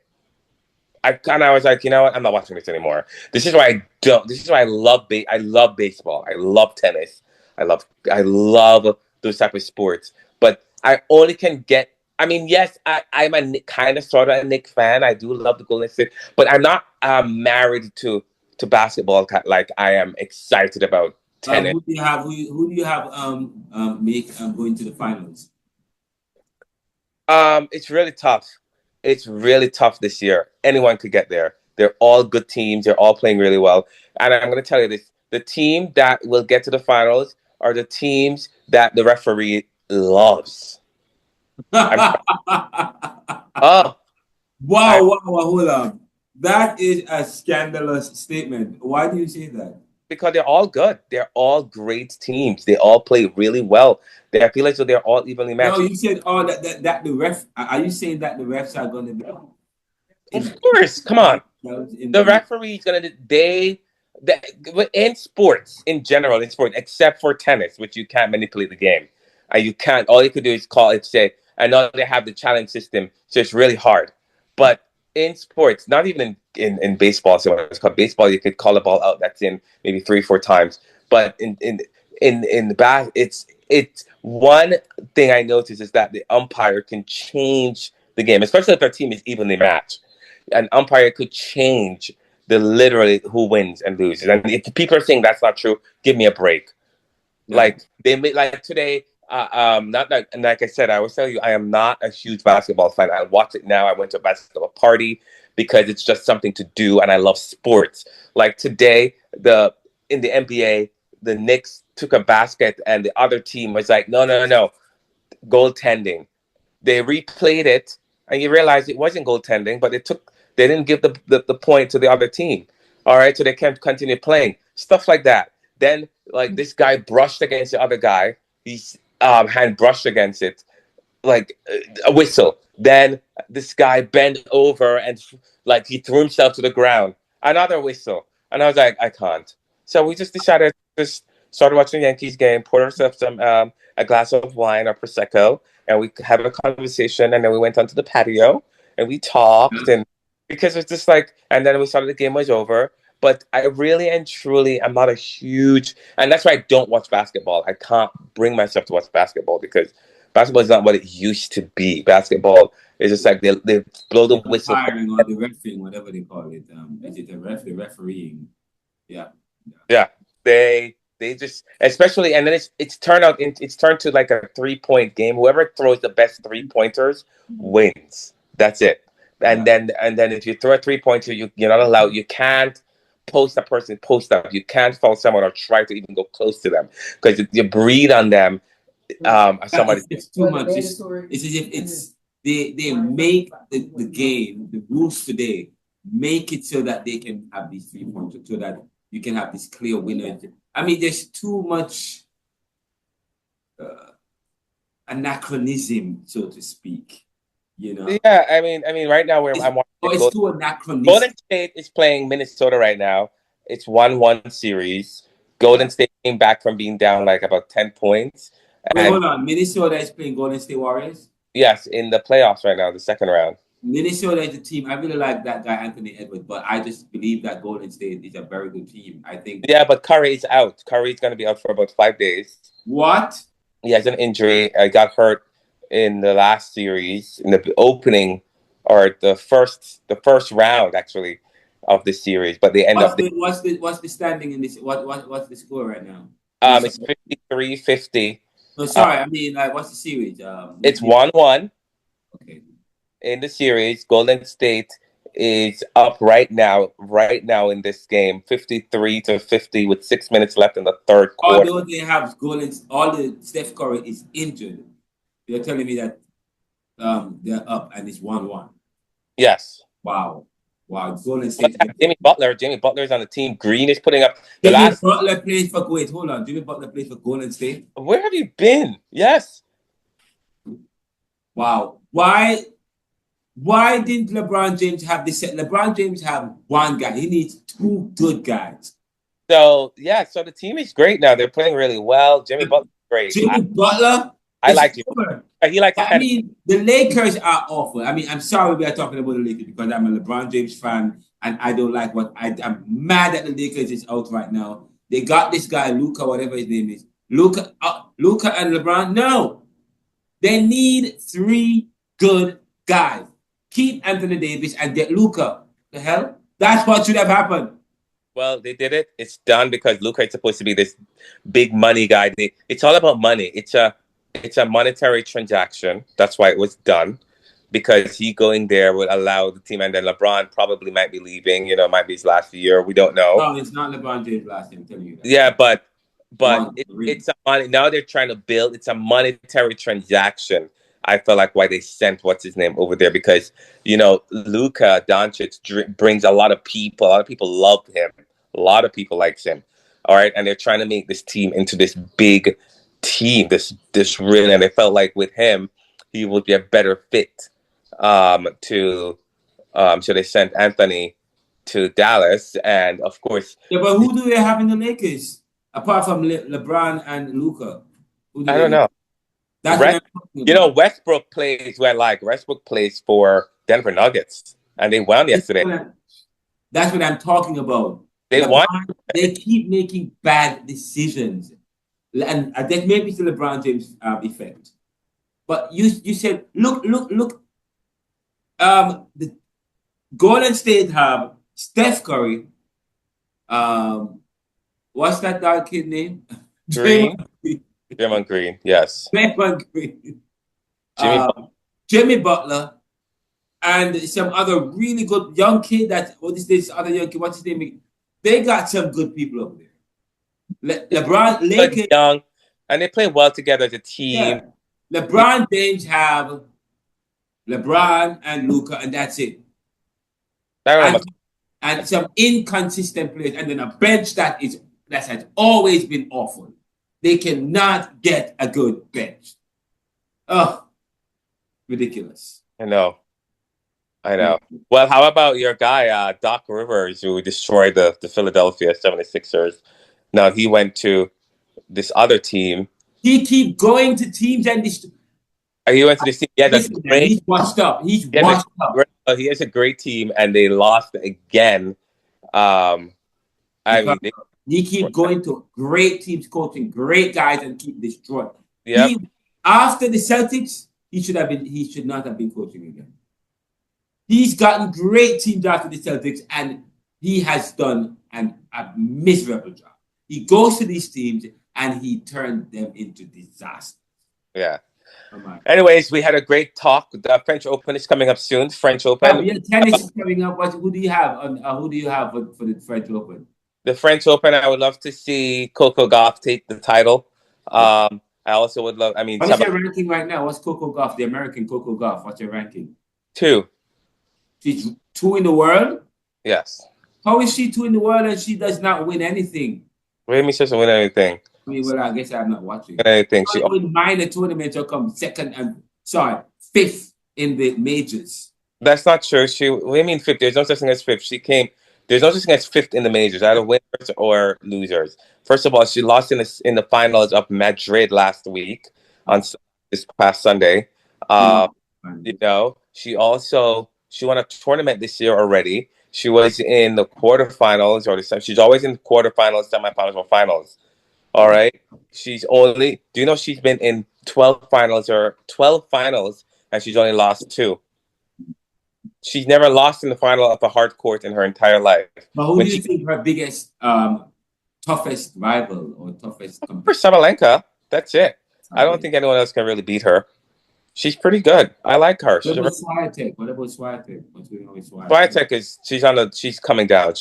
I was like, you know what? I'm not watching this anymore. This is why I don't. This is why I love baseball. I love tennis. I love those type of sports. But I only can get. I mean, yes, I'm a kind of sort of a Knicks fan. I do love the Golden State, but I'm not married to basketball. Like I am excited about tennis. Who do you have? Who do you have? Make going to the finals. It's really tough. It's really tough this year. Anyone could get there. They're all good teams. They're all playing really well. And I'm going to tell you this: the team that will get to the finals are the teams that the referee loves. I'm oh, Wow, I wow, wow, hold on. That is a scandalous statement. Why do you say that? because they're all good. They're all great teams. They all play really well. I feel like so they're all evenly No, matched. you said that the ref. Are you saying that the refs are going to be Of in course, come on. The in referee's gonna in sports in general in sport except for tennis, which you can't manipulate the game. You can't. All you could do is call it. Say, I know they have the challenge system, so it's really hard. But in sports, not even in baseball, so it's called baseball, you could call a ball out that's in maybe 3 4 times. But in the bat, it's one thing I noticed is that the umpire can change the game, especially if their team is evenly matched. An umpire could change the literally who wins and loses. And if people are saying that's not true, give me a break. yeah. Like they made like today. Not like and like I said, I always tell you, I am not a huge basketball fan. I watch it now. I went to a basketball party because it's just something to do, and I love sports. Like today, the in the NBA, the Knicks took a basket, and the other team was like, no, no, no, no, goaltending. They replayed it, and you realize it wasn't goaltending, but they didn't give the point to the other team. All right, so they can't continue playing stuff like that. Then like this guy brushed against the other guy. His hand brushed against it, like a whistle. Then this guy bent over and like he threw himself to the ground. Another whistle, and I was like, I can't. So we just decided to just started watching the Yankees game, poured ourselves some a glass of wine or prosecco, and we had a conversation, and then we went onto the patio and we talked, and because it's just like, and then we started the game was over. But I really and truly am not a huge, and that's why I don't watch basketball. I can't bring myself to watch basketball because basketball is not what it used to be. Basketball is just like they blow the The whistle for umpiring or the refereeing, whatever they call it. Is it the refereeing? Yeah. Yeah. yeah. They just especially and then it's turned to like a 3 point game. Whoever throws the best 3 pointers wins. That's it. Yeah. And then if you throw a 3 pointer, you're not allowed. You can't post a person post up. You can't foul someone or try to even go close to them because you breathe on them. Somebody It's too much. It's as if they make the game, the rules today, make it so that they can have these 3 pointers, so that you can have this clear winner. I mean, there's too much. Uh, anachronism, so to speak. You know, Yeah, I mean, right now I'm watching it's too anachronistic. Golden State is playing Minnesota right now. It's 1-1 series. Yeah. Golden State came back from being down like about 10 points. Wait, And hold on. Minnesota is playing Golden State Warriors. yes, in the playoffs right now, the second round. Minnesota is a team. I really like that guy, Anthony Edwards, but I just believe that Golden State is a very good team. I think. Yeah, but Curry is out. Curry's going to be out for about 5 days. What? He has an injury. I got hurt in the last series, in the opening or the first round actually of the series, but they end up What's the standing in this? What's the score right now? it's 53-50. No, sorry. I mean, like, what's the series? It's 1-1 Okay. in the series. Golden State is up right now in this game, 53-50 with 6 minutes left in the third quarter. Although they have all the Steph Curry is injured. You're telling me that they're up and it's 1-1. Yes. Wow. Golden State. Jimmy Butler. Jimmy Butler's on the team. Green is putting up the Jimmy last. Butler plays for. Wait, hold on. Jimmy Butler plays for Golden State. Where have you been? Yes. Wow. Why didn't LeBron James have this? LeBron James have one guy. He needs two good guys. So yeah, so the team is great now. They're playing really well. Jimmy Butler's great. Jimmy Butler. I like him. He likes. I mean, the Lakers are awful. I mean, I'm sorry we are talking about the Lakers because I'm a LeBron James fan and I don't like I'm mad that the Lakers is out right now. They got this guy Luca, whatever his name is, Luca and LeBron. No, they need three good guys. Keep Anthony Davis and get Luca. The hell, that's what should have happened. Well, they did it. It's done because Luka is supposed to be this big money guy. It's all about money. It's a monetary transaction. That's why it was done. Because he going there would allow the team, and then LeBron probably might be leaving. Might be his last year. We don't know. No, it's not LeBron James' last year. I'm telling you that. Yeah, but it's a money. Now they're trying to build. It's a monetary transaction. I feel like why they sent what's his name over there because Luka Doncic brings a lot of people. A lot of people love him. A lot of people likes him. All right, and they're trying to make this team into this big team. This really, and they felt like with him, he would be a better fit. So they sent Anthony to Dallas, and of course, yeah. But who do they have in the Lakers apart from LeBron and Luka? I don't know. That's Westbrook plays where Westbrook plays for Denver Nuggets, and they won yesterday. That's what I'm talking about. They won. They keep making bad decisions, and that may be the LeBron James effect. But you said look. The Golden State have Steph Curry. What's that dark kid name? Draymond Green, yes. Draymond Green. Jimmy Butler. And some other really good young kid this other young kid, what's his name? They got some good people over there. LeBron, Lakers. Young, and they play well together as a team. Yeah. LeBron James have LeBron and Luka, and that's it. And some inconsistent players, and then a bench that has always been awful. They cannot get a good bench. Oh, ridiculous. I know. Well, how about your guy, Doc Rivers, who destroyed the Philadelphia 76ers? Now he went to this other team. He keep going to teams and he went to this team. Yeah, that's great. He's washed up. He has a great team, and they lost again. He keep going to great teams, coaching great guys, and keep destroying. Yeah. After the Celtics, he should not have been coaching again. He's gotten great teams after the Celtics, and he has done a miserable job. He goes to these teams, and he turned them into disasters. Yeah. Anyways, we had a great talk. The French Open is coming up soon. French Open. Yeah, tennis is coming up. Who do you have? Who do you have for the French Open? The French Open, I would love to see Coco Gauff take the title. I also would love. What's your ranking right now? What's Coco Gauff, the American Coco Gauff? What's your ranking? 2. She's 2 in the world? Yes. How is she 2 in the world and she does not win anything? What do you mean she doesn't win anything? I mean, well, I guess I'm not watching. Anything. I wouldn't mind the tournament to come second and fifth in the majors. That's not true. What do you mean fifth? There's no such thing as fifth. There's no such thing as fifth in the majors, either winners or losers. First of all, she lost in the finals of Madrid last week on this past Sunday. She won a tournament this year already. She was in the quarterfinals she's always in the quarterfinals, semifinals, or finals. All right. Do you know she's been in 12 finals and she's only lost 2. She's never lost in the final of a hard court in her entire life. But who do you think her biggest, toughest rival or toughest competitor? For Sabalenka, that's it. I don't think anyone else can really beat her. She's pretty good. I like her. What about Swiatek? What's going on with Swiatek? She's coming down.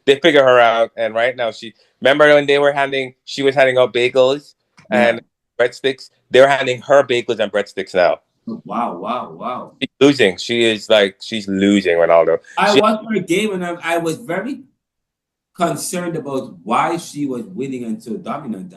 They figure her out, and right now remember when she was handing out bagels and breadsticks? They're handing her bagels and breadsticks now. Wow. She's losing. She's losing, Ronaldo. I watched her game and I was very concerned about why she was winning and so dominant.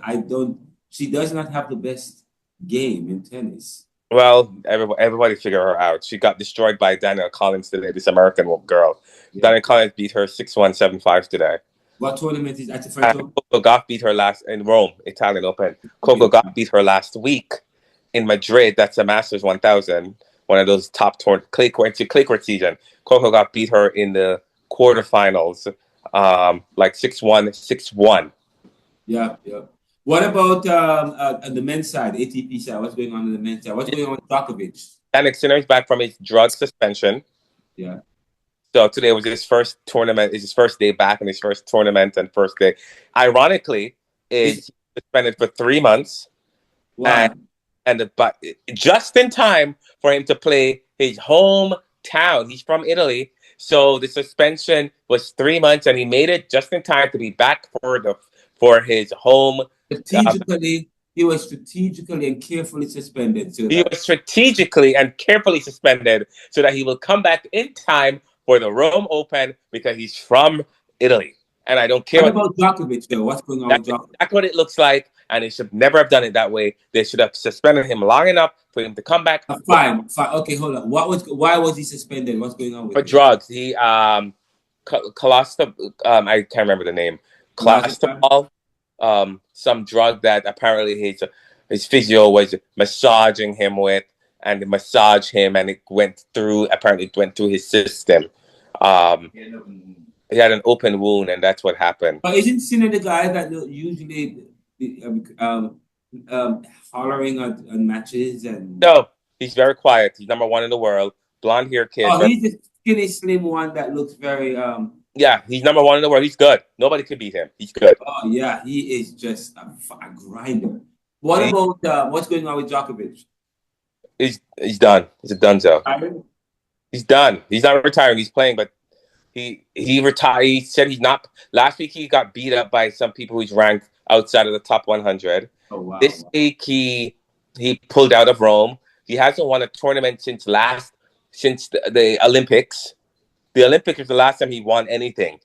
She does not have the best game in tennis. Well, everybody figured her out. She got destroyed by Danielle Collins today, this American girl. Yeah. Danielle Collins beat her 6-1, 7-5 today. What tournament is at the French Open? Coco Gauff beat her in Rome, Italian Open. Coco Gauff beat her last week in Madrid. That's a Masters 1000, one of those top clay court season. Coco Gauff beat her in the quarterfinals, 6-1, 6-1. Yeah. What about the men's side, ATP side? What's going on the men's side? What's going on with Djokovic? Jannik Sinner's back from his drug suspension. Yeah. So today was his first tournament. It's his first day back in his first tournament and first day. Ironically, is suspended for 3 months. Wow. But just in time for him to play his hometown. He's from Italy. So the suspension was 3 months, and he made it just in time to be back for his home. He was strategically and carefully suspended. He was strategically and carefully suspended so that he will come back in time for the Rome Open because he's from Italy. And I don't care. What about Djokovic, though? What's going on with Djokovic? That's what it looks like, and they should never have done it that way. They should have suspended him long enough for him to come back. Fine. Okay, hold on. Why was he suspended? What's going on with him? For drugs. He I can't remember the name. Clostopol. Some drug that apparently his physio was massaging him with, and massaged him, and it went through his system. He had an open wound, and that's what happened. But isn't Sinner the guy that usually hollering on matches? And no, he's very quiet. He's number 1 in the world. Blonde hair kid. Oh, he's the skinny, slim one that looks very Yeah, he's number 1 in the world. He's good. Nobody could beat him. He's good. Oh yeah, he is just a grinder. What about what's going on with Djokovic? He's done. He's a donezo. He's done. He's not retiring. He's playing, but he retired. He said he's not. Last week he got beat up by some people who's ranked outside of the top 100. Oh wow. This week he pulled out of Rome. He hasn't won a tournament since the Olympics. The Olympics was the last time he won anything.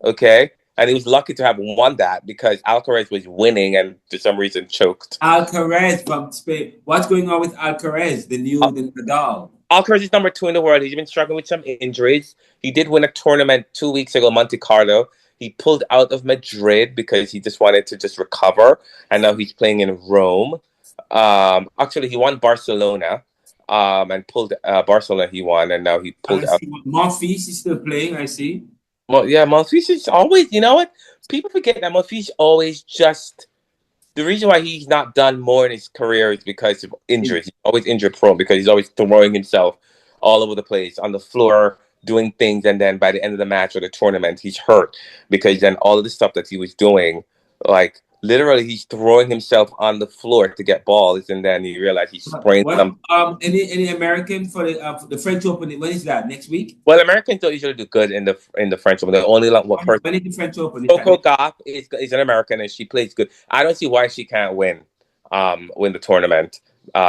Okay? And he was lucky to have won that because Alcaraz was winning and for some reason choked. Alcaraz from Spain. What's going on with Alcaraz, the Nadal? Alcaraz is number 2 in the world. He's been struggling with some injuries. He did win a tournament 2 weeks ago, Monte Carlo. He pulled out of Madrid because he just wanted to recover. And now he's playing in Rome. Actually, he won Barcelona. And pulled Barcelona. He won, and now he pulled out. Monfils is still playing. I see. Well, yeah, Monfils is always. You know what? People forget that Monfils always just. The reason why he's not done more in his career is because of injuries. He's always injury prone because he's always throwing himself all over the place on the floor, doing things, and then by the end of the match or the tournament, he's hurt because then all of the stuff that he was doing, like. Literally, he's throwing himself on the floor to get balls, and then you realize he's spraying them. Any American for the French Open? When is that? Next week? Well, Americans don't usually do good in the French Open. The only person. When is the French Open? Coco Gauff is an American, and she plays good. I don't see why she can't win the tournament.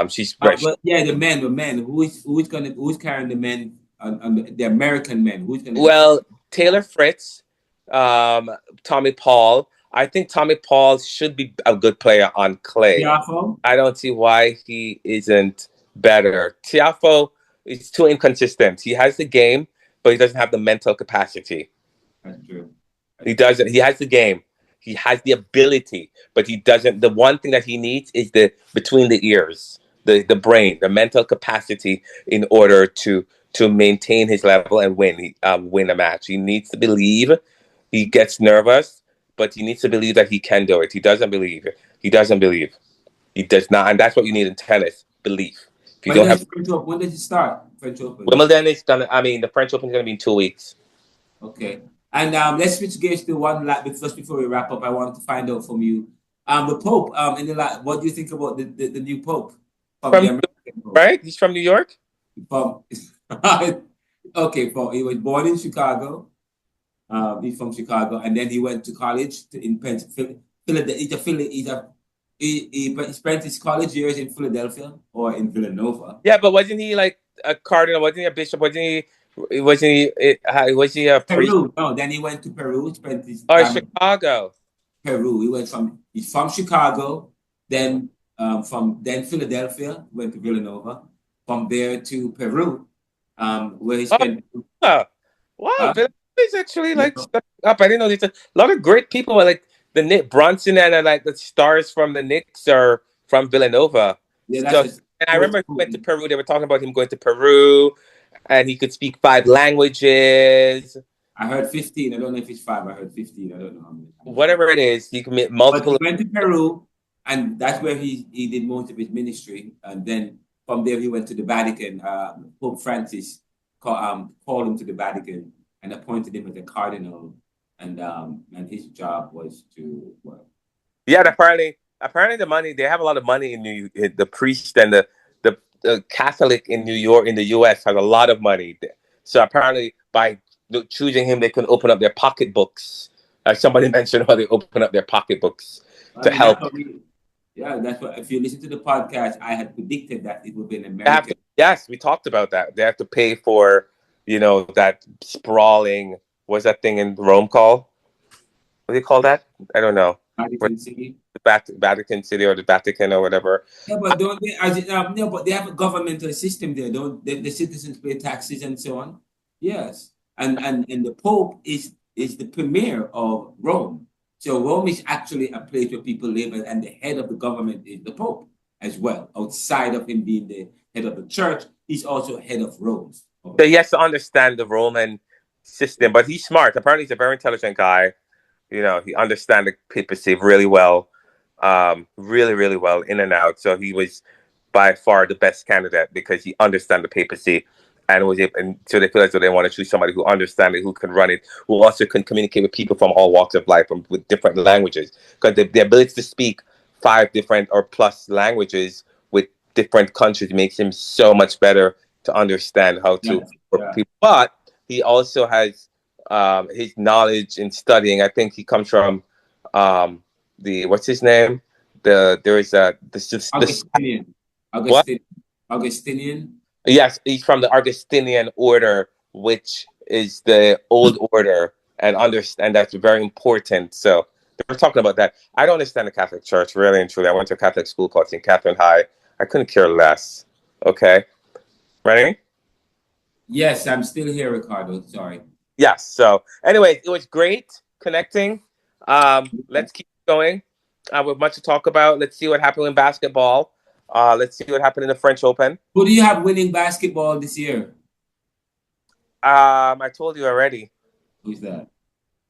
She's yeah, the men. Who's carrying the men? The American men. Who's gonna? Well, Taylor Fritz, Tommy Paul. I think Tommy Paul should be a good player on clay. Tiafo? I don't see why he isn't better. Tiafo is too inconsistent. He has the game, but he doesn't have the mental capacity. That's true. He doesn't. He has the game. He has the ability, but he doesn't. The one thing that he needs is the between the ears, the brain, the mental capacity in order to maintain his level and win a match. He needs to believe. He gets nervous, but he needs to believe that he can do it. He doesn't believe. He doesn't believe. He does not, and that's what you need in tennis: belief. If you When don't does have French Open? When does it start? French Open. Wimbledon, is gonna. I mean, the French Open is gonna be in 2 weeks. Okay. And let's switch gears to one lap. Just before we wrap up, I wanted to find out from you, the Pope. In the what do you think about the new Pope from the From American Pope? right, he's from New York. From okay, he was born in Chicago. He's from Chicago, and then he went to college in Philadelphia. He spent his college years in Philadelphia or in Villanova. Yeah, but wasn't he like a cardinal? Wasn't he a bishop? Wasn't he? Wasn't he? Was he a priest? Peru. No, then he went to Peru. Spent his Or time in Chicago? Peru. He's from Chicago. Then from then Philadelphia. Went to Villanova. From there to Peru, where he Oh, spent. wow! Uh, Villanova is actually yeah, like stuck up. I didn't know there's a lot of great people. Like the Nick Bronson and like the stars from the Knicks are from Villanova. yeah, that's So, a and I sports remember he school. went to Peru. They were talking about him going to Peru, and he could speak 5 languages. I heard 15. I don't know if it's 5. I heard 15. I don't know how many. Whatever it is, he can make But he multiple. went to Peru, and that's where he did most of his ministry. And then from there, he went to the Vatican. Pope Francis called him to the Vatican and appointed him as a cardinal. And his job was to, well, Yeah, and apparently the money they have a lot of money in the priest and the Catholic in New York in the U.S. has a lot of money. So apparently by choosing him, they can open up their pocketbooks. As somebody mentioned, how they open up their pocketbooks I to mean, that's help. what that's what, if you listen to the podcast, I had predicted that it would be an American. Yes, we talked about that. They have to pay for that sprawling. What's that thing in Rome called? What do you call that? I don't know. Vatican City. The Vatican City or the Vatican or whatever. Yeah, but don't they? No, but they have a governmental system there, don't they? The citizens pay taxes and so on. Yes, and the Pope is the premier of Rome. So Rome is actually a place where people live, and the head of the government is the Pope as well. Outside of him being the head of the church, he's also head of Rome. So he has to understand the Roman system, but he's smart. Apparently, he's a very intelligent guy. He understands the papacy really well, really, really well, in and out. So he was by far the best candidate because he understands the papacy and was able, and so they feel as though they want to choose somebody who understands it, who can run it, who also can communicate with people from all walks of life, with different languages. Because the ability to speak 5 different or plus languages with different countries makes him so much better to understand how to Yes, work with yeah. people. But he also has his knowledge in studying. I think he comes from the what's his name? There is the Augustinian, what? Augustinian. Yes, he's from the Augustinian order, which is the old order, and understand that's very important. So we're talking about that. I don't understand the Catholic Church, really and truly. I went to a Catholic school called St. Catherine High. I couldn't care less. Okay, ready? Yes, I'm still here, Ricardo. Sorry. Yes. So, anyway, it was great connecting. Let's keep going. With much to talk about. Let's see what happened in basketball. Let's see what happened in the French Open. Who do you have winning basketball this year? I told you already. Who's that?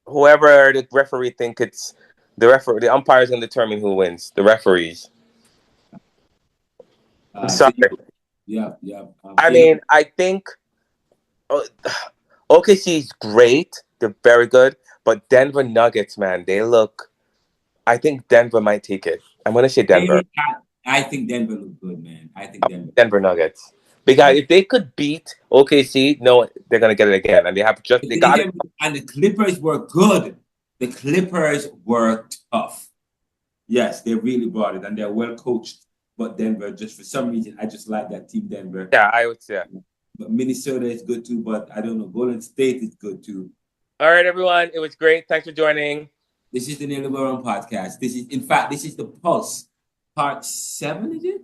Whoever the referee think it's the umpires gonna determine who wins. The referees. I'm So sorry. yeah. I mean, I think OKC is great. They're very good, but Denver Nuggets, man, they look. I think Denver might take it. I'm gonna say Denver. I think Denver look good, man. I think Denver. Denver Nuggets. Because if they could beat OKC, no, they're gonna get it again, and they got it. And the Clippers were good. The Clippers were tough. Yes, they really brought it, and they're well coached. But Denver, just for some reason, I just like that team, Denver. Yeah, I would say. But Minnesota is good too. But I don't know. Golden State is good too. All right, everyone. It was great. Thanks for joining. This is the Neoliberal podcast. This is, in fact, this is the Pulse part 7, is it?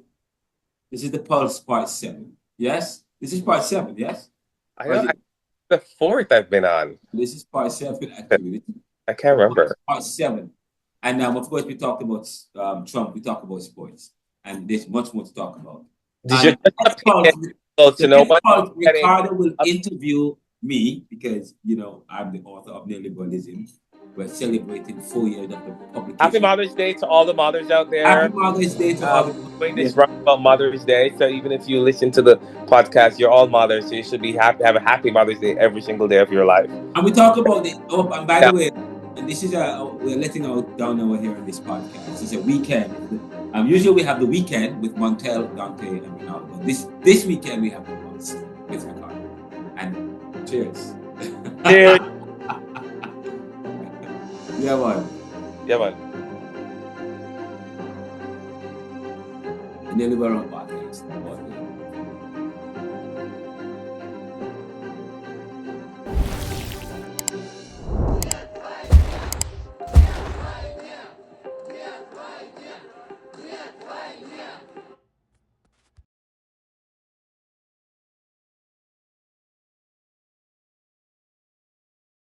This is the Pulse part 7. Yes? This is part 7, yes? I don't. The 4th I've been on. This is part 7, actually. I can't remember. Part 7. And of course, we talked about Trump. We talked about sports. And there's much more to talk about. Did you to know what Ricardo will interview me because, you know, I'm the author of Neoliberalism. We're celebrating 4 years of the publication. Happy Mother's Day to all the mothers out there. Happy Mother's Day to all the mothers. This right about Mother's Day, so even if you listen to the podcast, you're all mothers, so you should be happy. Have a happy Mother's Day every single day of your life. And we talk about it. Oh, and by the way, and this is we're letting down our hair on this podcast. It's a weekend. Usually we have the weekend with Montel, Dante, and Renaldo. But this weekend we have the months with Ricardo. And cheers. Cheers. Yeah, man. Yeah, man. Neoliberal